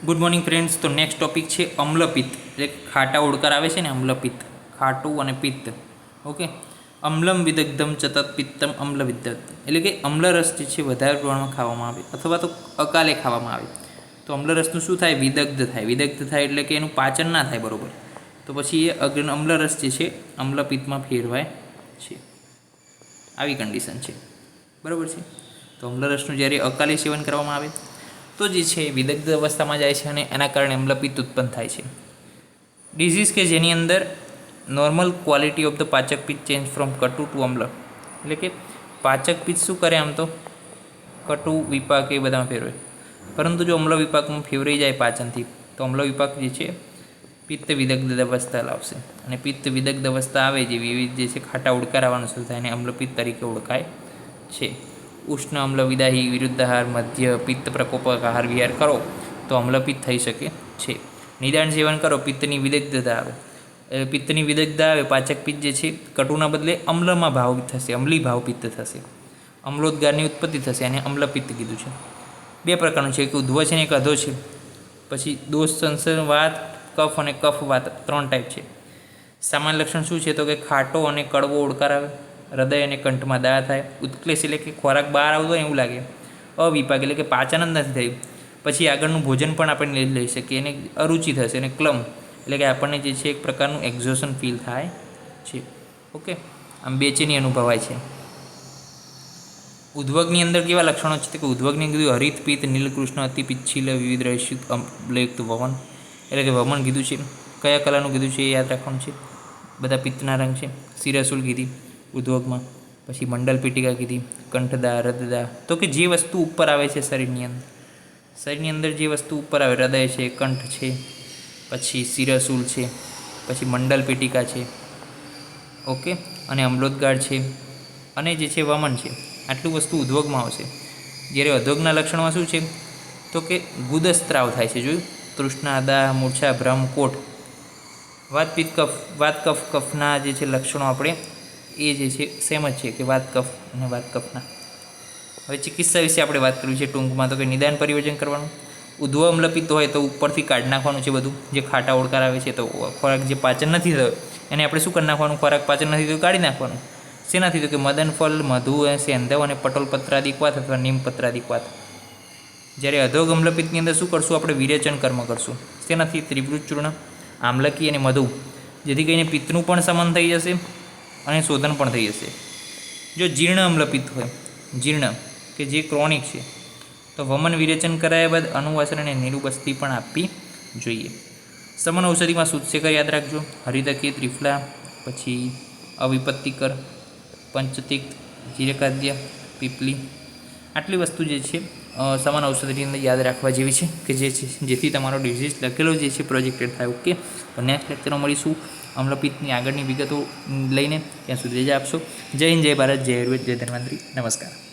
Good morning friends. તો next topic છે અમ્લપિત્ત, એટલે ખાટા ઓડકાર આવે છે ને અમ્લપિત્ત, ખાટું અને પિત્ત. ઓકે, અમ્લમ વિદગ્ધમ ચતત પિત્તમ અમ્લ વિદ્ધત, એટલે કે અમ્લરસ જે છે વધારે પ્રમાણમાં ખાવામાં આવે અથવા તો અકાલે ખાવામાં આવે તો અમ્લરસનું શું થાય? વિદગ્ધ થાય. વિદગ્ધ થાય એટલે કે એનું પાચન ના થાય બરાબર, તો પછી એ અમ્લરસ જે છે અમ્લપિત્તમાં ફેરવાય છે. આવી કન્ડિશન છે, બરાબર છે. તો અમ્લરસનું જ્યારે અકાલે સેવન કરવામાં આવે તો જે છે વિદગ્ધ અવસ્થામાં જાય છે અને એના કારણે અમ્લપિત્ત ઉત્પન્ન થાય છે. ડિઝીઝ કે જેની અંદર નોર્મલ ક્વોલિટી ઓફ ધ પાચક પિત્ત ચેન્જ ફ્રોમ કટુ ટુ અમ્લ, એટલે કે પાચક પિત્ત શું કરે? આમ તો કટુ વિપાક એ બધામાં ફેરવે, પરંતુ જો અમ્લ વિપાકમાં ફેરવાઈ જાય પાચનથી તો અમ્લ વિપાક જે છે પિત્ત વિદગ્ધ અવસ્થા લાવશે, અને પિત્ત વિદગ્ધ અવસ્થા આવે જે વિવિધ જે છે ખાટા ઉડકાર આવવાનું શરૂ થાય એને અમ્લપિત્ત તરીકે ઓળખાય છે. ઉષ્ણ અમ્લ વિદાહી વિરુદ્ધાહાર મધ્ય પિત્ત પ્રકોપક આહાર વિહાર કરો તો અમ્લપિત્ત થઈ શકે છે. નિદાન સેવન કરો, પિત્તની વિદગ્ધતા આવે. પિત્તની વિદગ્ધતા આવે, પાચક પિત્ત જે છે કટુના બદલે અમ્લમાં ભાવ થશે, અમ્લી ભાવ પિત્ત થશે, અમ્લોદગારની ઉત્પત્તિ થશે, અને અમ્લપિત્ત કીધું છે. બે પ્રકારનું છે, એક ઉધ્વ છે ને એક અધો છે. પછી દોષ સંસર્ગ વાત, કફ અને કફ વાત, 3 ટાઈપ છે. સામાન્ય લક્ષણ શું છે? તો કે ખાટો અને કડવો ઓડકાર આવે, હૃદય અને કંઠમાં દા થાય, ઉત્ક્લેશ એટલે કે ખોરાક બહાર આવતો હોય એવું લાગે, અવિપાક એટલે કે પાચન જ નથી થયું, પછી આગળનું ભોજન પણ આપણે લઈ શકીએ, એને અરુચિ થશે, અને ક્લમ એટલે કે આપણને જે છે એક પ્રકારનું એક્ઝોશન ફીલ થાય છે. ઓકે, આમ બેચેની અનુભવાય છે. ઉદ્વગની અંદર કેવા લક્ષણો છે? કે ઉદ્વગની કીધું હરિત પિત્ત નીલકૃષ્ણ અતિ પિચ્છિલ વિવિધ રહિત અમ્લયુક્ત વમન, એટલે કે વમન કીધું છે. કયા કલરનું કીધું છે એ યાદ રાખવાનું છે. બધા પિત્તના રંગ છે. શિરસુલ કીધી ઉદ્વગમાં, પછી મંડલ પીટિકા કીધી, કંઠદા, હૃદદા. તો કે જે વસ્તુ ઉપર આવે છે શરીરની અંદર જે વસ્તુ ઉપર આવે, હૃદય છે, કંઠ છે, પછી શિરસુલ છે, પછી મંડલ પીટિકા છે, ઓકે, અને અમ્લોદગાર છે, અને જે છે વમન છે. આટલું વસ્તુ ઉદ્વગમાં આવશે. જ્યારે અધોગના લક્ષણમાં શું છે? તો કે ગુદસ્ત્રાવ થાય છે. જોયું? તૃષ્ણા, દાહ, મૂર્છા, ભ્રમ, કોટ. વાત પિત્ત કફ, વાત કફ કફના જે છે લક્ષણો આપણે એ જે છે સેમ જ છે, કે વાત કફ અને વાત કફના. હવે ચિકિત્સા વિશે આપણે વાત કરવી છે ટૂંકમાં. તો કે નિદાન પરિવર્જન કરવાનું. ઉદ્ધવ અમ્લપિત્ત હોય તો ઉપરથી કાઢી નાખવાનું છે બધું જે ખાટા ઓડકાર આવે છે, તો ખોરાક જે પાચન નથી થયો એને આપણે શું કરી નાખવાનું? ખોરાક પાચન નથી થયું કાઢી નાખવાનું. શેનાથી? તો કે મદનફળ, મધુ, સેંધવ અને પટોલપત્રાદિક વાત અથવા નીમપત્રાદિક વાત. જ્યારે અધોગ અમ્લપિત્તની અંદર શું કરશું? આપણે વિરેચન કર્મ કરશું. શેનાથી? ત્રિભુજ ચૂર્ણ, આમલકી અને મધુ, જેથી કરીને પિત્તનું પણ સમન થઈ જશે અને શોધન પણ થઈ જશે. જો જીર્ણ અમ્લપિત્ત હોય, જીર્ણ કે જે ક્રોનિક છે, તો વમન વિરેચન કરાયા બાદ અનુવાસન અને નિરુબસ્તી પણ આપવી જોઈએ. સમન ઔષધિમાં સુત્સેકર યાદ રાખજો, હરિતકી, ત્રિફલા, પછી અવિપત્તિકર, પંચતિક્ત, જીરકાદ્ય, પીપલી. આટલી વસ્તુ જે છે સમાન ઔષધિની અંદર યાદ રાખવા જેવી છે, કે જે છે જેથી તમારો ડિઝીઝ લખેલો જે છે પ્રોજેક્ટેડ થાય. ઓકે, તો નેક્સ્ટ લેક્ચરમાં મળીશું અમ્લપિત્તની આગળની વિગતો લઈને. ત્યાં સુધી રજા આપશો. જય હિન્દ, જય ભારત, જય આયુર્વેદ, જય ધન્વંતરી. નમસ્કાર.